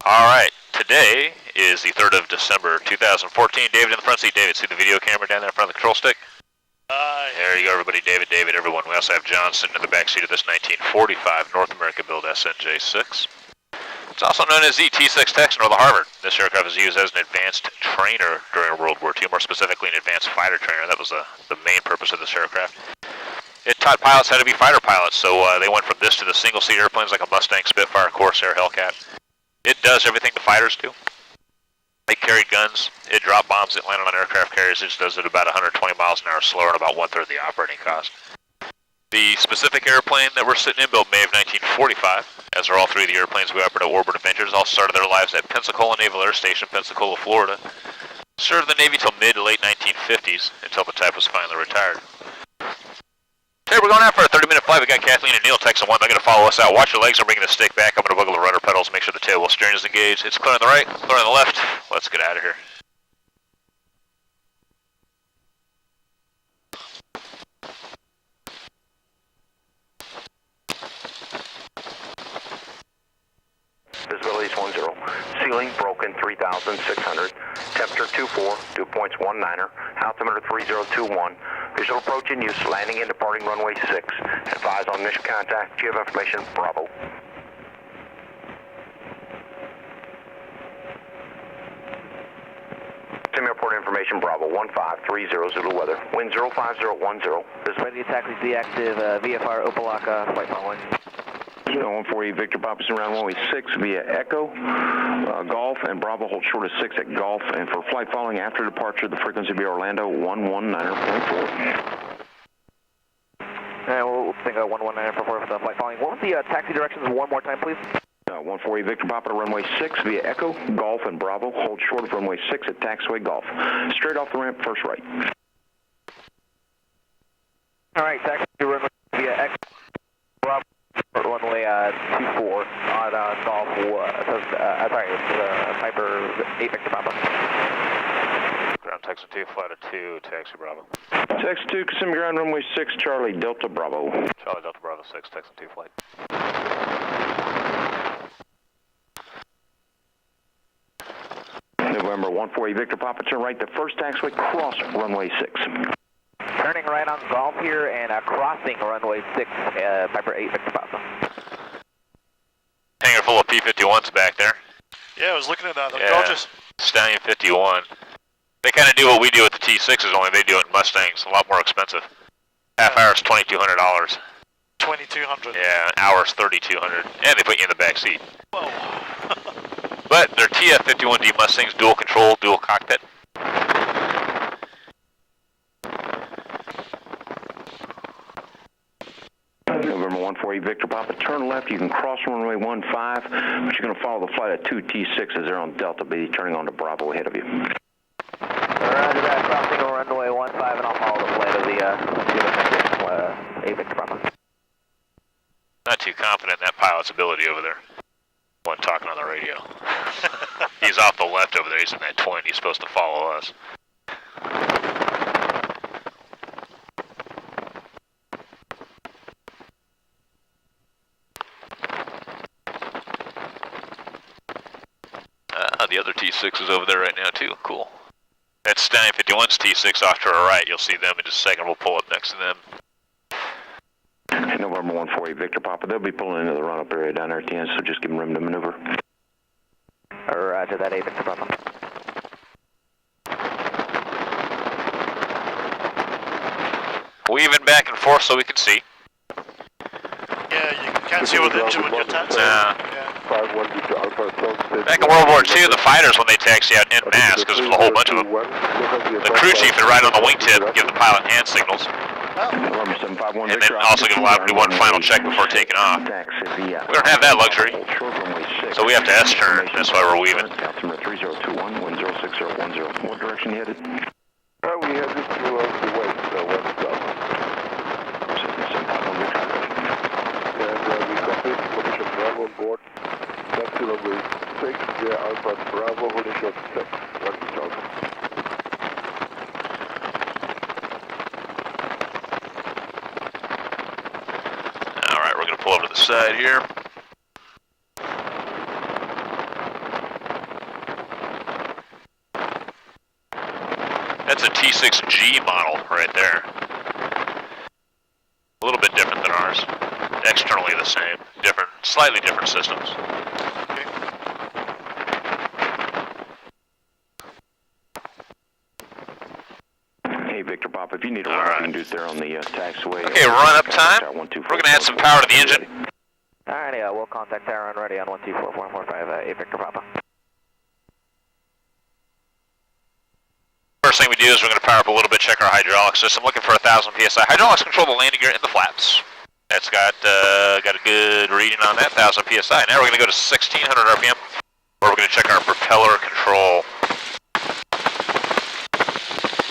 Alright, today is the 3rd of December 2014. David in the front seat. David, see the video camera down there in front of the control stick? There you go, everybody. David, everyone. We also have John sitting in the back seat of this 1945 North American build SNJ-6. It's also known as the T-6 Texan or the Harvard. This aircraft was used as an advanced trainer during World War II, more specifically an advanced fighter trainer. That was the main purpose of this aircraft. It taught pilots how to be fighter pilots, so they went from this to the single-seat airplanes like a Mustang, Spitfire, Corsair, Hellcat. It does everything the fighters do. It carried guns, it dropped bombs, it landed on aircraft carriers. It just does it about 120 miles an hour slower and about 1/3 the operating cost. The specific airplane that we're sitting in built May of 1945, as are all three of the airplanes we operate at Warbird Adventures. All started their lives at Pensacola Naval Air Station, Pensacola, Florida. Served the Navy till mid to late 1950s, until the type was finally retired. Hey, we're going out for a 30-minute flight. We got Kathleen and Neil texting one. They're going to follow us out. Watch your legs. I'm bringing the stick back. I'm going to wiggle the rudder pedals, make sure the tail wheel steering is engaged. It's clear on the right, clear on the left. Let's get out of here. Visibility is 10. Ceiling broken 3,600. Temperature 24, dew points 19er. Altimeter 3021. Visual approach in use. Landing and departing runway 6. Advise on mission contact. You have information. Bravo. Sim airport information. Bravo 1530 Zulu weather. Wind 05010. Ready to taxi Z active. VFR Opalaka. Flight following. 148 Victor Papa around runway 6 via Echo, Golf, and Bravo hold short of 6 at Golf, and for flight following after departure, the frequency will be Orlando 119.4. And we'll think 119.4 for the flight following. What was the taxi directions one more time, please? 148 Victor Papa to runway 6 via Echo, Golf, and Bravo hold short of runway 6 at Taxiway Golf. Straight off the ramp, first right. All right, taxi to runway via Echo, Bravo. Runway 24 on Golf, Piper 8 Victor Papa. Ground taxi 2, flight of 2, taxi Bravo. Taxi 2, Kissimmee ground runway 6, Charlie Delta Bravo. Charlie Delta Bravo 6, taxi 2 flight. November 148 Victor Papa, turn right, the first taxiway, cross runway 6. Turning right on Golf here and crossing runway 6, Piper 8 Victor Papa. Hangar full of P-51s back there. Yeah, I was looking at that. They're yeah. gorgeous. Stallion 51. They kind of do what we do with the T-6s, only they do it in Mustangs. A lot more expensive. Half hour's $2,200. 2,200. Yeah, an hour's $3,200. And they put you in the back seat. Whoa. But they're TF-51D Mustangs, dual control, dual cockpit. November 148 Victor Papa, turn left, you can cross runway 15, but you're going to follow the flight of 2 T-6s there on Delta B, turning on to Bravo ahead of you. Roger that, crossing runway 15, and I'll follow the flight of the 8 Victor Papa. Not too confident in that pilot's ability over there. One talking on the radio. He's off the left over there, he's in that twin, he's supposed to follow us. The other T-6 is over there right now too, cool. That's Stallion 51's T-6 off to our right, you'll see them in just a second, we'll pull up next to them. November 148 Victor Papa, they'll be pulling into the run-up area down there at the end, so just give them room to maneuver. Roger that, 8 Victor Papa. Weaving back and forth so we can see. Yeah, you can't see what the engine with your tats. Yeah. Back in World War II, the fighters, when they taxi out en masse, because there's a whole bunch of them, the crew chief would ride on the wingtip and give the pilot hand signals. And then also give a loud do one final check before taking off. We don't have that luxury, so we have to S-turn, that's why we're weaving. Altimeter 3021, wind 06010. What direction you headed? We headed to the west south. And we copy position Bravo on board. Taxi runway 6, via Alpha Bravo, holding short 6. 1,000. Alright, we're going to pull over to the side here. T-6G model right there. A little bit different than ours. Externally the same, different, slightly different systems. Okay. Hey, Victor Pop, if you need a run, you can do it there on the taxiway. Okay, run up time. We're going to add some power to the engine. Alrighty, we'll contact tower run ready on 124.45, Victor Papa. First thing we do is we're going to power up a little bit, check our hydraulic system, looking for 1,000 PSI. Hydraulics control the landing gear and the flaps. That's got a good reading on that, 1,000 PSI. Now we're going to go to 1,600 RPM, where we're going to check our propeller control.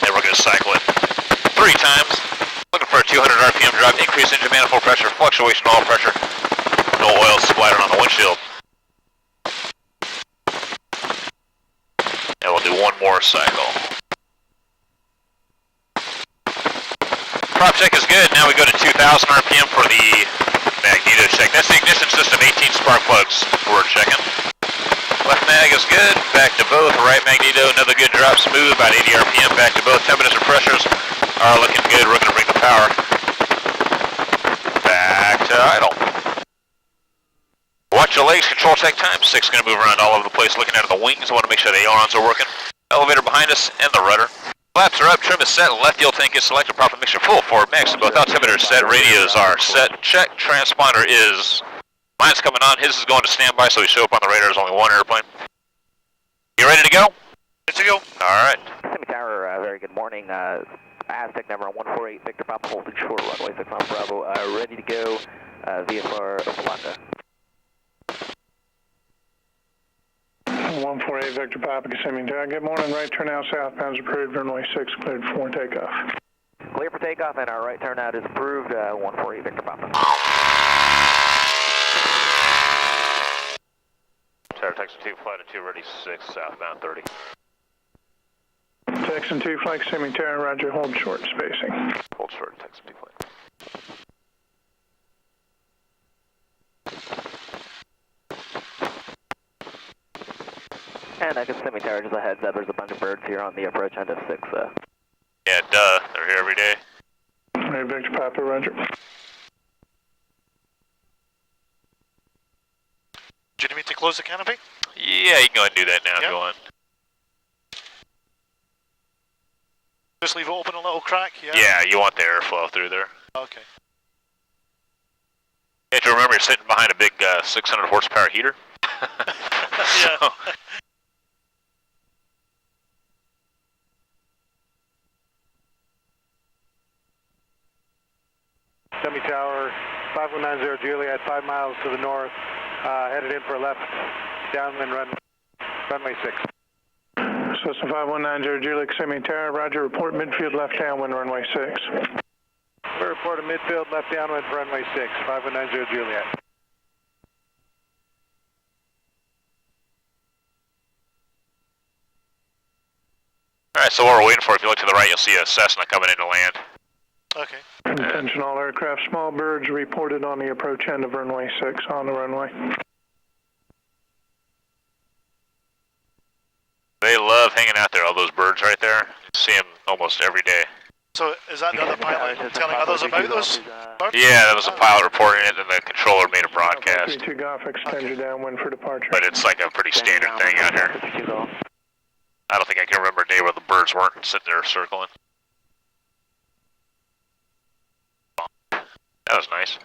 And we're going to cycle it 3 times. Looking for a 200 RPM drop, increase engine manifold pressure, fluctuation oil pressure. No oil splattered on the windshield. And we'll do one more cycle. Prop check is good. Now we go to 2,000 RPM for the magneto check. That's the ignition system, 18 spark plugs we're checking. Left mag is good. Back to both. Right magneto, another good drop, smooth, about 80 RPM. Back to both. Temperatures and pressures are looking good. We're going to bring the power back to idle. Watch your legs, control check time. 6 going to move around all over the place, looking out of the wings. I want to make sure the ailerons are working. Elevator behind us and the rudder. Flaps are up, trim is set, left fuel tank is selected, proper mixture full forward max, and both altimeters set, radios are set, check, transponder is, mine's coming on, his is going to standby, so we show up on the radar, there's only one airplane. You ready to go? Ready to go. Alright. Kissimmee Tower, very good morning. Aztec number 148, Victor Papa, holding short, runway 6 on Bravo, ready to go, VFR Opelanda. 148 Victor Papa, Kissimmee Tower. Good morning, right turnout southbound is approved, runway 6 cleared for takeoff. Clear for takeoff and our right turnout is approved, 148 Victor Papa. Tower Texan 2, flight of 2, ready 6, southbound 30. Texan 2, flight Kissimmee Tower, roger, hold short spacing. Hold short, Texan 2 flight. And Kissimmee Tower, just a heads up, there's a bunch of birds here on the approach end of 6. Yeah, duh, they're here every day. Hey, Victor Papa, roger. Do you need me to close the canopy? Yeah, you can go ahead and do that now, Yep. go on. Just leave it open a little crack, yeah? Yeah, you want the airflow through there. Okay. You have to remember you're sitting behind a big 600 horsepower heater. Yeah. Kissimmee Tower, 5190 Juliet, 5 miles to the north, headed in for a left, downwind runway 6. System 5190 Juliet, Kissimmee Tower, roger, report midfield left downwind, runway 6. We report a midfield left downwind for runway 6, 5190 Juliet. Alright, so what we're waiting for, if you look to the right, you'll see a Cessna coming in to land. Okay. Attention all aircraft, small birds reported on the approach end of runway 6 on the runway. They love hanging out there, all those birds right there. See them almost every day. So is that the other pilot telling others about those birds? Yeah, that was a pilot reporting it, and the controller made a broadcast. 32 Golf, extend your downwind for departure. But it's like a pretty standard thing out here. I don't think I can remember a day where the birds weren't sitting there circling. That was nice.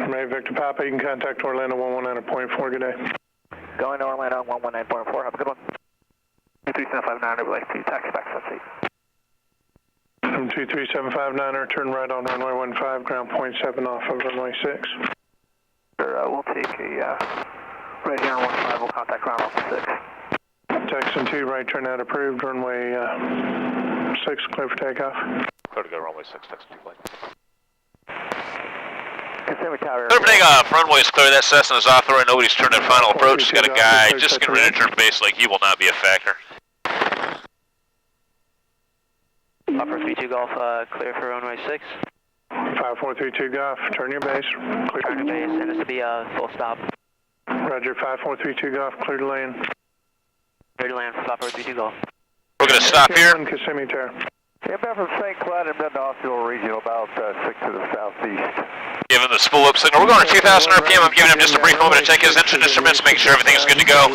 May Victor Papa, you can contact Orlando 119.4, good day. Going to Orlando 119.4, have a good one. 23759, over like 2, taxi back to seat. 23759, turn right on runway 15, ground point 7 off of runway 6. Sure, we'll take a, right here on 15, we'll contact ground off 6. Texan 2, right turn out approved, runway 6, clear for takeoff. Clear to go runway 6, Texas 2 flight. Kissimmee Tower. Clear for takeoff, runway's clear, that Cessna's off the right, nobody's turned at final approach. Got a guy just getting ready to turn base, like he will not be a factor. Upper 32 Golf, clear for runway 6. 5432 Golf, turn your base. Clear. Turn your base, and this will be a full stop. Roger, 5432 Golf, clear to land. Ready to land for Southwest 32 Golf. We're going to stop here. Kissimmee Tower. Inbound from St. Cloud and then to Osceola Regional, about 6 to the southeast. Give him the spool up signal. We're going to 2,000 RPM. I'm giving him just a brief moment to check his engine instruments, make sure everything's good to go.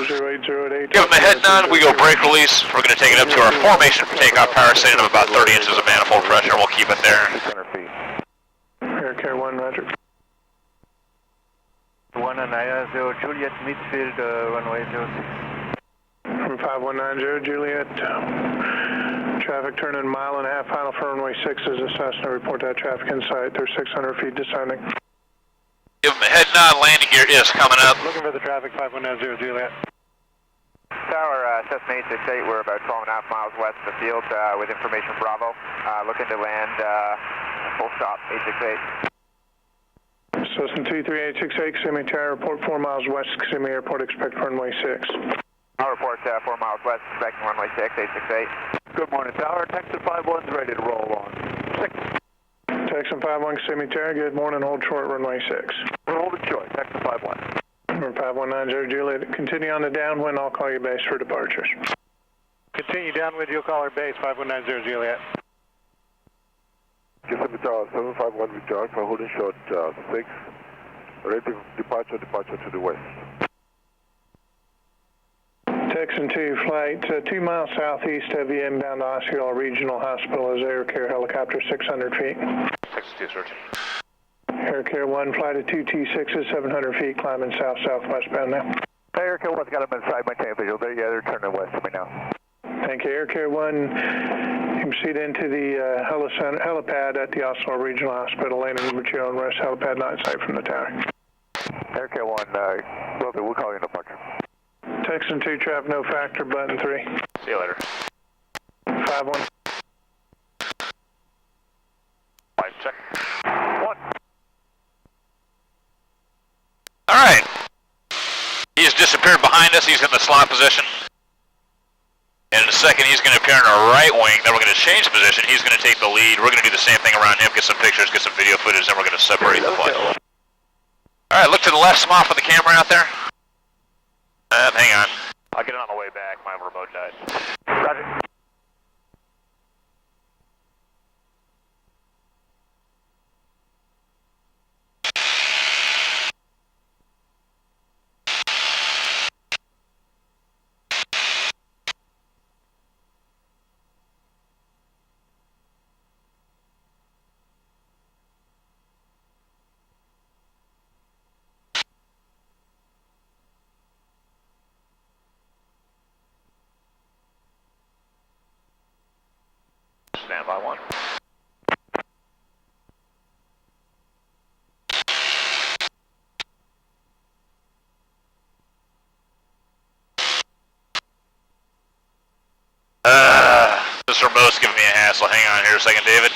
Give him a head nod. We go brake release. We're going to take it up to our formation for takeoff power setting of about 30 inches of manifold pressure. We'll keep it there. 600 feet. Air Care 1, roger. 190 Juliet, midfield, runway 06. From 5190 Juliet. Traffic turning mile and a half final for runway 6 is a Cessna. Report that traffic in sight. They're 600 feet descending. Give him a head nod. Landing gear is coming up. Looking for the traffic, 5190 Juliet. Tower, Cessna 868, we're about 12.5 miles west of the field with information Bravo. Looking to land full stop, 868. Cessna 23868, Kissimmee Tower, report 4 miles west, Kissimmee Airport, expect runway 6. I'll report 4 miles west, expecting runway 6, 868. Good morning, Tower. Texan 51's ready to roll on. 6. Texan 51, Kissimmee Tower, good morning, hold short, runway 6. We're holding short, Texan 51. From 5190 Juliet, continue on the downwind, I'll call you base for departures. Continue downwind, you'll call our base, 5190 Juliet. Kissimmee Tower, 751 with George, we're holding short 6. Ready to departure to the west. Texan 2 flight 2 miles southeast of you inbound to Osceola Regional Hospital is Air Care helicopter 600 feet. Texas 2 searching. Air Care 1 flight of 2 T-6s 700 feet climbing south-southwestbound now. Air Care 1's got them inside my tank visual. They're turning west to me now. Thank you. Air Care 1, you can proceed into the helipad at the Osceola Regional Hospital, landing with your own rest helipad not in sight from the tower. Air Care 1, we'll call you in departure. Texan 2 traffic no factor, button 3. See you later. 5-1. 5 check. 1. All right. He's disappeared behind us. He's in the slot position. And in a second, he's going to appear in our right wing. Then we're going to change position. He's going to take the lead. We're going to do the same thing around him, get some pictures, get some video footage, then we're going to separate the flight. All right, look to the left, Smoff, with the camera out there. Hang on. I'll get it on the way back. My remote died. Roger. Stand by 1. This remote's giving me a hassle. Hang on here a second, David.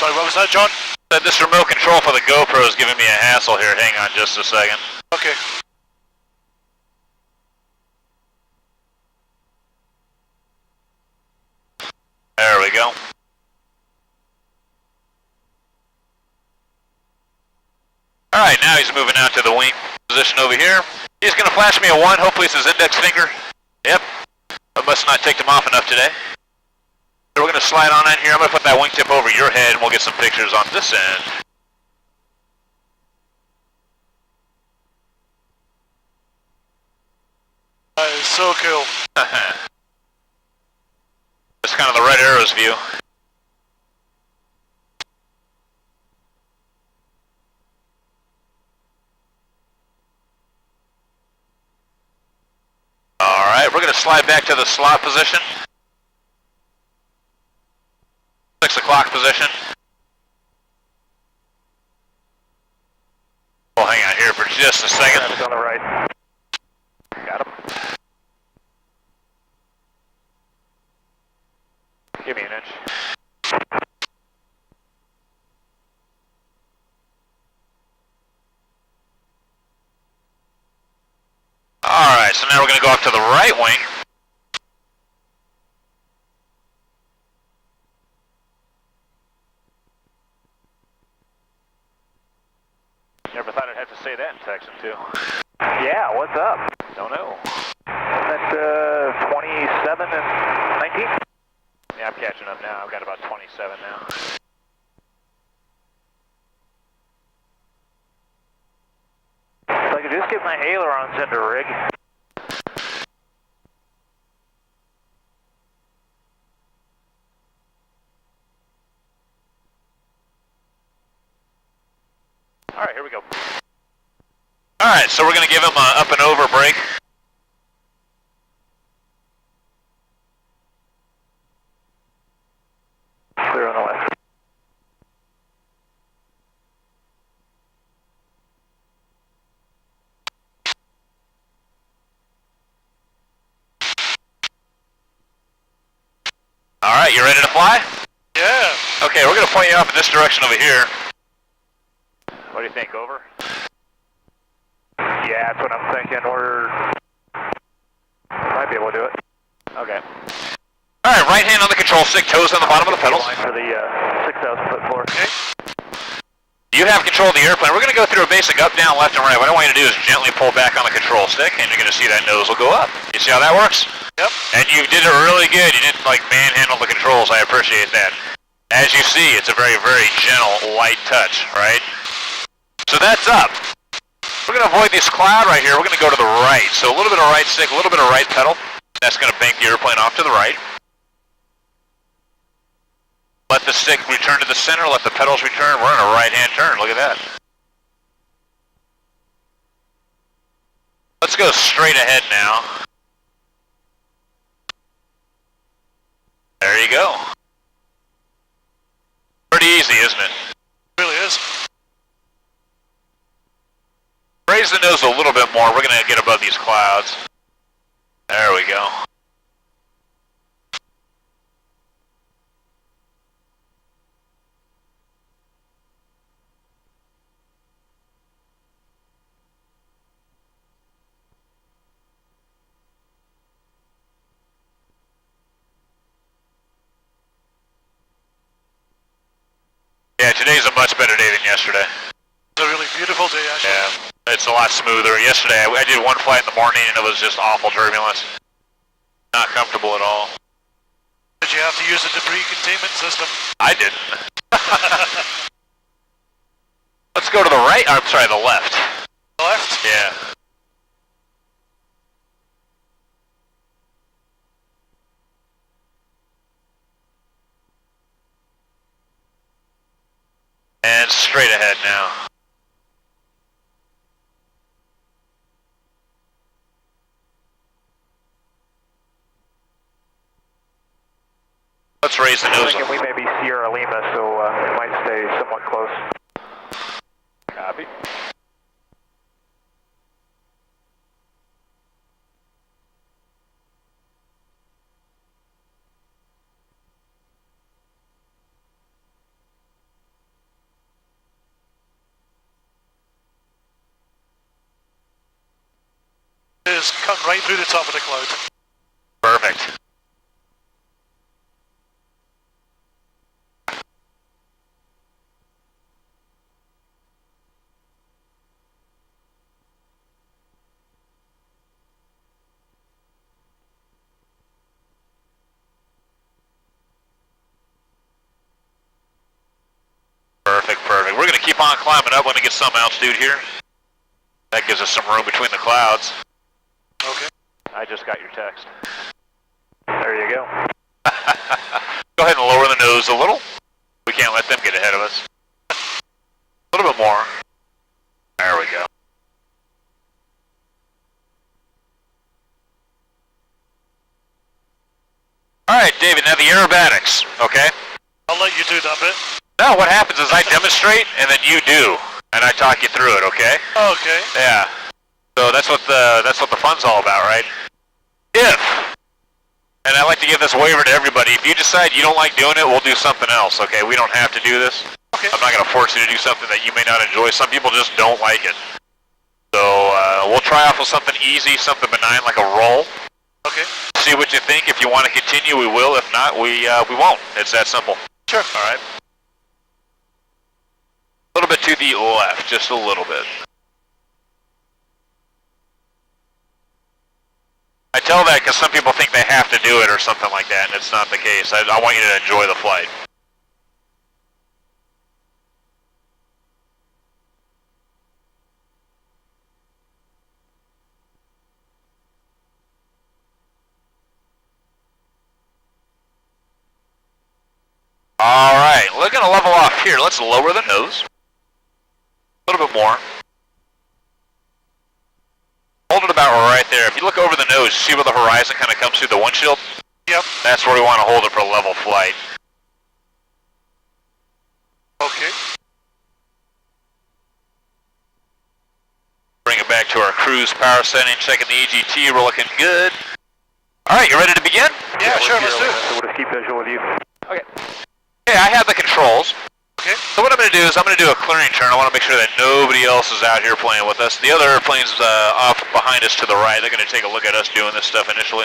Sorry, what was that, John? Said this remote control for the GoPro is giving me a hassle here. Hang on just a second. Okay. There we go. Alright, now he's moving out to the wing position over here. He's going to flash me a 1. Hopefully it's his index finger. Yep. I must not take him off enough today. So we're going to slide on in here. I'm going to put that wingtip over your head and we'll get some pictures on this end. That is so cool. It's kind of the red arrows view. Alright, we're going to slide back to the slot position. 6 o'clock position. We'll hang out here for just a second. Traffic on the right. Got him. Give me an inch. Alright, so now we're going to go up to the right wing. Never thought I'd have to say that in Texan too. Yeah, what's up? Don't know. at 27 and 19. Yeah, I'm catching up now. I've got about 27 now. If I could just get my ailerons into rig. All right, here we go. All right, so we're going to give him an up and over break. Clear on the left. All right, you ready to fly? Yeah. Okay, we're going to point you up in this direction over here. What do you think, over? Yeah, that's what I'm thinking. Might be able to do it. Okay. All right, right hand on the control stick, toes on the bottom of the pedals. Line for the 6,000 foot floor. Okay. You have control of the airplane. We're going to go through a basic up, down, left, and right. What I want you to do is gently pull back on the control stick, and you're going to see that nose will go up. You see how that works? Yep. And you did it really good. You didn't like manhandle the controls. I appreciate that. As you see, it's a very, very gentle, light touch, right? So that's up. We're going to avoid this cloud right here. We're going to go to the right. So a little bit of right stick, a little bit of right pedal. That's going to bank the airplane off to the right. Let the stick return to the center. Let the pedals return. We're in a right-hand turn. Look at that. Let's go straight ahead now. There you go. Pretty easy, isn't it? It really is. Raise the nose a little bit more. We're going to get above these clouds. There we go. Yeah, today's a much better day than yesterday. It's a really beautiful day, actually. Yeah, it's a lot smoother. Yesterday, I did one flight in the morning and it was just awful turbulence. Not comfortable at all. Did you have to use a debris containment system? I didn't. Let's go to the right. I'm sorry, the left. Left? Yeah. And straight ahead now. Let's raise the nose. Thinking we may be Sierra Lima, so we might stay somewhat close. Copy. It is cut right through the top of the cloud. Perfect. Perfect, perfect. We're going to keep on climbing up when it gets some altitude here. That gives us some room between the clouds. Okay. I just got your text. There you go. Go ahead and lower the nose a little. We can't let them get ahead of us. A little bit more. There we go. Alright, David, now the aerobatics, okay? I'll let you do that bit. No, what happens is I demonstrate and then you do. And I talk you through it, okay? Okay. Yeah. So that's what the fun's all about, right? If, and I like to give this waiver to everybody, if you decide you don't like doing it, we'll do something else, okay? We don't have to do this. Okay. I'm not going to force you to do something that you may not enjoy. Some people just don't like it. So we'll try off with something easy, something benign like a roll. Okay. See what you think. If you want to continue, we will. If not, we won't. It's that simple. Sure. All right. A little bit to the left, just a little bit. I tell that because some people think they have to do it or something like that, and it's not the case. I want you to enjoy the flight. Alright, we're going to level off here. Let's lower the nose. A little bit more. Hold it about right there. If you look over the nose, see where the horizon kind of comes through the windshield? Yep. That's where we want to hold it for a level flight. Okay. Bring it back to our cruise power setting, checking the EGT, we're looking good. Alright, you ready to begin? Yeah, sure, let's do it. So we'll just keep visual with you. Okay. Okay, I have the controls. Okay. So what I'm going to do is I'm going to do a clearing turn. I want to make sure that nobody else is out here playing with us. The other airplane's off behind us to the right. They're going to take a look at us doing this stuff initially.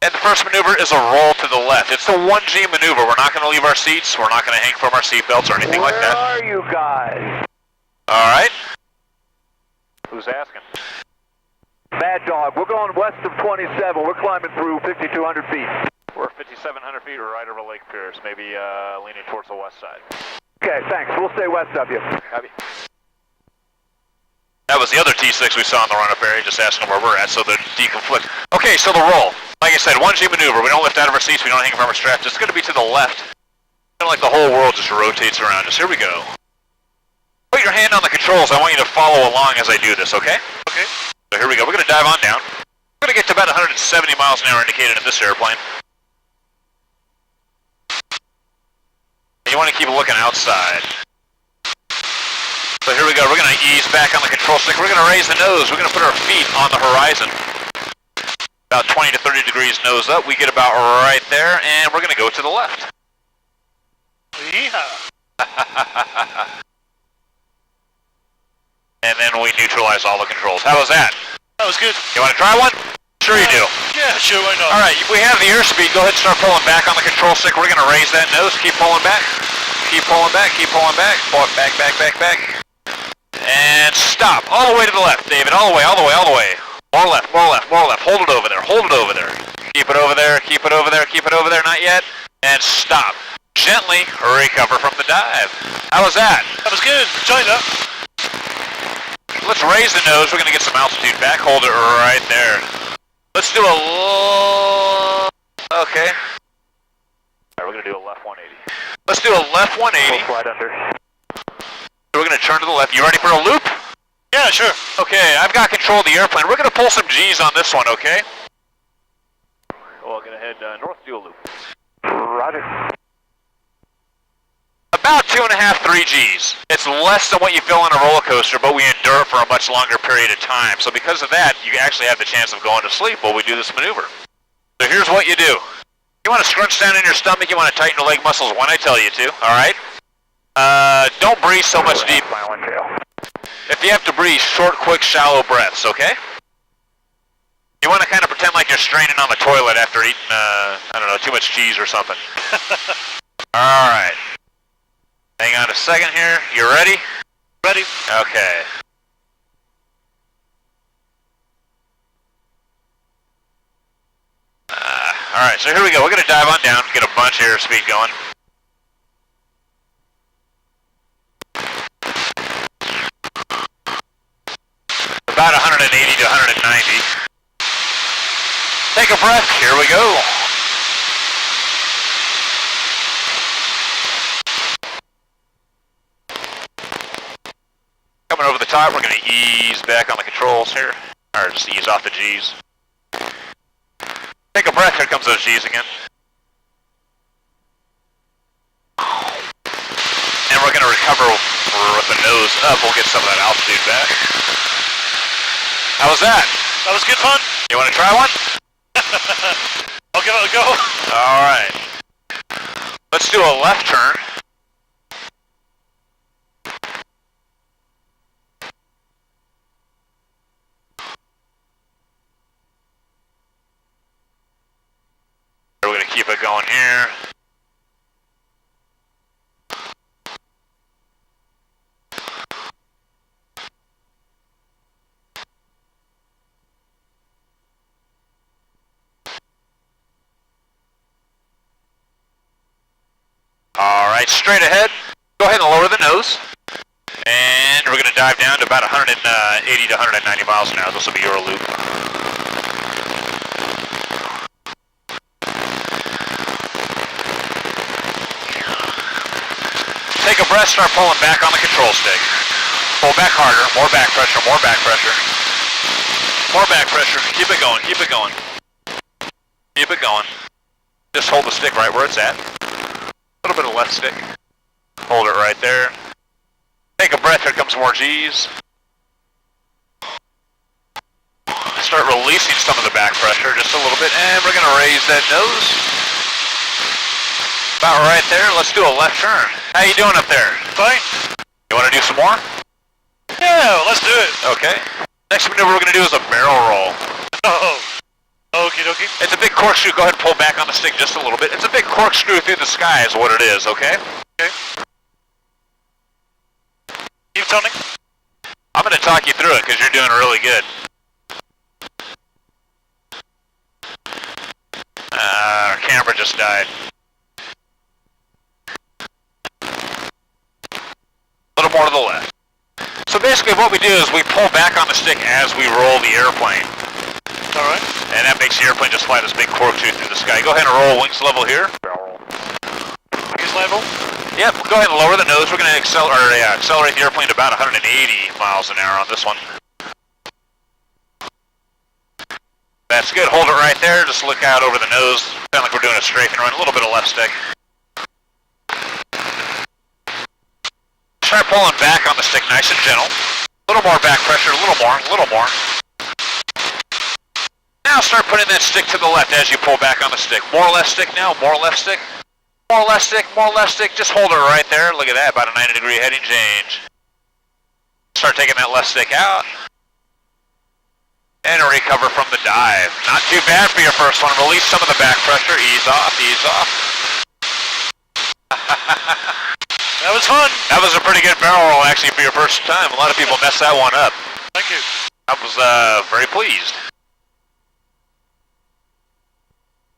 And the first maneuver is a roll to the left. It's the 1G maneuver. We're not going to leave our seats. We're not going to hang from our seat belts or anything like that. Where are you guys? Alright. Who's asking? Bad Dog, we're going west of 27. We're climbing through 5,200 feet. We're 5,700 feet right over Lake Pierce, maybe leaning towards the west side. Okay, thanks. We'll stay west of you. Copy. That was the other T-6 we saw in the run-up area, just asking where we're at, so the deconflict. Okay, so the roll. Like I said, 1G maneuver. We don't lift out of our seats, we don't hang from our straps. It's going to be to the left. Kind of like the whole world just rotates around us. Here we go. Put your hand on the controls. I want you to follow along as I do this, okay? Okay. So here we go. We're going to dive on down. We're going to get to about 170 miles an hour indicated in this airplane. You want to keep looking outside. So here we go. We're going to ease back on the control stick. We're going to raise the nose. We're going to put our feet on the horizon. About 20 to 30 degrees nose up. We get about right there, and we're going to go to the left. Yeehaw. And then we neutralize all the controls. How was that? That was good. You want to try one? Sure you do. Yeah, sure, why not? Alright, we have the airspeed. Go ahead and start pulling back on the control stick. We're going to raise that nose. Keep pulling back. Keep pulling back. Keep pulling back. Pull it back, back, back, back. And stop. All the way to the left, David. All the way, all the way, all the way. More left, more left, more left. Hold it over there. Hold it over there. Keep it over there. Keep it over there. Keep it over there. Not yet. And stop. Gently recover from the dive. How was that? That was good. Enjoyed that. Let's raise the nose. We're going to get some altitude back. Hold it right there. Let's do a okay. Alright, we're going to do a left 180. Let's do a left 180. We'll slide under. We're going to turn to the left. You ready for a loop? Yeah, sure. Okay, I've got control of the airplane. We're going to pull some G's on this one, okay? Well, going to head north, do a loop. Roger. About 2.5, 3 G's. It's less than what you feel on a roller coaster, but we endure it for a much longer period of time. So because of that, you actually have the chance of going to sleep while we do this maneuver. So here's what you do. You want to scrunch down in your stomach, you want to tighten your leg muscles when I tell you to, alright? Don't breathe so much deep. If you have to breathe, short, quick, shallow breaths, okay? You want to kind of pretend like you're straining on the toilet after eating, I don't know, too much cheese or something. Alright. Hang on a second here. You ready? Ready. Okay. Alright, so here we go. We're going to dive on down, get a bunch of airspeed going. About 180 to 190. Take a breath. Here we go. Coming over the top, we're going to ease back on the controls here. Or just ease off the G's. Take a breath, here comes those G's again. And we're going to recover with the nose up. We'll get some of that altitude back. How was that? That was good fun. You want to try one? I'll give it a go. Alright. Let's do a left turn. We're going to keep it going here. Alright, straight ahead. Go ahead and lower the nose. And we're going to dive down to about 180 to 190 miles an hour. This will be your loop. Take a breath, start pulling back on the control stick. Pull back harder, more back pressure, more back pressure. More back pressure, keep it going, keep it going. Keep it going. Just hold the stick right where it's at. A little bit of left stick. Hold it right there. Take a breath, here comes more G's. Start releasing some of the back pressure just a little bit, and we're going to raise that nose. About right there, let's do a left turn. How you doing up there? Fine. You want to do some more? Yeah, let's do it. Okay. Next maneuver we're going to do is a barrel roll. Oh. Okie dokie. It's a big corkscrew, go ahead and pull back on the stick just a little bit. It's a big corkscrew through the sky is what it is, okay? Okay. Keep turning. I'm going to talk you through it because you're doing really good. Our camera just died. A little more to the left. So basically what we do is we pull back on the stick as we roll the airplane. Alright. And that makes the airplane just fly this big corkscrew through the sky. Go ahead and roll wings level here. Wings level? Yep, go ahead and lower the nose. We're going to accelerate the airplane to about 180 miles an hour on this one. That's good. Hold it right there. Just look out over the nose. Sound like we're doing a strafe and run. A little bit of left stick. Start pulling back on the stick nice and gentle. A little more back pressure. A little more. A little more. Now start putting that stick to the left as you pull back on the stick. More left stick now. More left stick. More left stick. More left stick. Just hold it right there. Look at that. About a 90-degree heading change. Start taking that left stick out. And recover from the dive. Not too bad for your first one. Release some of the back pressure. Ease off, ease off. That was fun. That was a pretty good barrel roll actually for your first time. A lot of people mess that one up. Thank you. I was very pleased.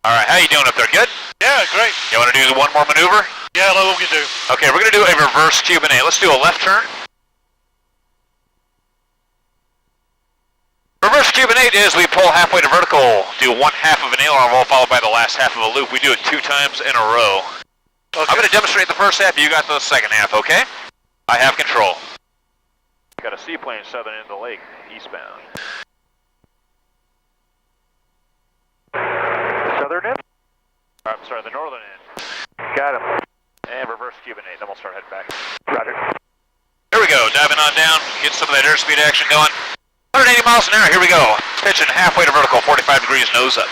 Alright, how you doing up there? Good? Yeah, great. You want to do one more maneuver? Yeah, that's what we can do. Okay, we're going to do a reverse Cuban A. Let's do a left turn. Reverse Cuban 8 is we pull halfway to vertical, do one half of an aileron roll followed by the last half of a loop. We do it 2 times in a row. Okay. I'm going to demonstrate the first half, you got the second half, okay? I have control. Got a seaplane southern end of the lake, eastbound. Southern end? I'm sorry, the northern end. Got him. And reverse Cuban 8, then we'll start heading back. Roger. Here we go, diving on down, get some of that airspeed action going. 180 miles an hour, here we go. Pitching halfway to vertical, 45 degrees, nose up.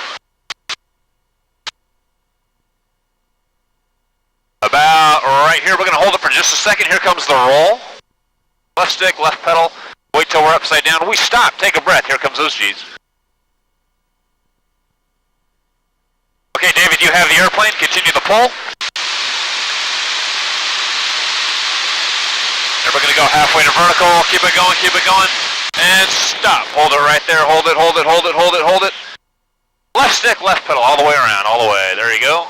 About right here, we're going to hold it for just a second. Here comes the roll. Left stick, left pedal. Wait till we're upside down. We stop, take a breath. Here comes those G's. Okay, David, you have the airplane. Continue the pull. And we're going to go halfway to vertical. Keep it going, keep it going. And stop. Hold it right there. Hold it, hold it, hold it, hold it, hold it. Left stick, left pedal, all the way around, all the way. There you go.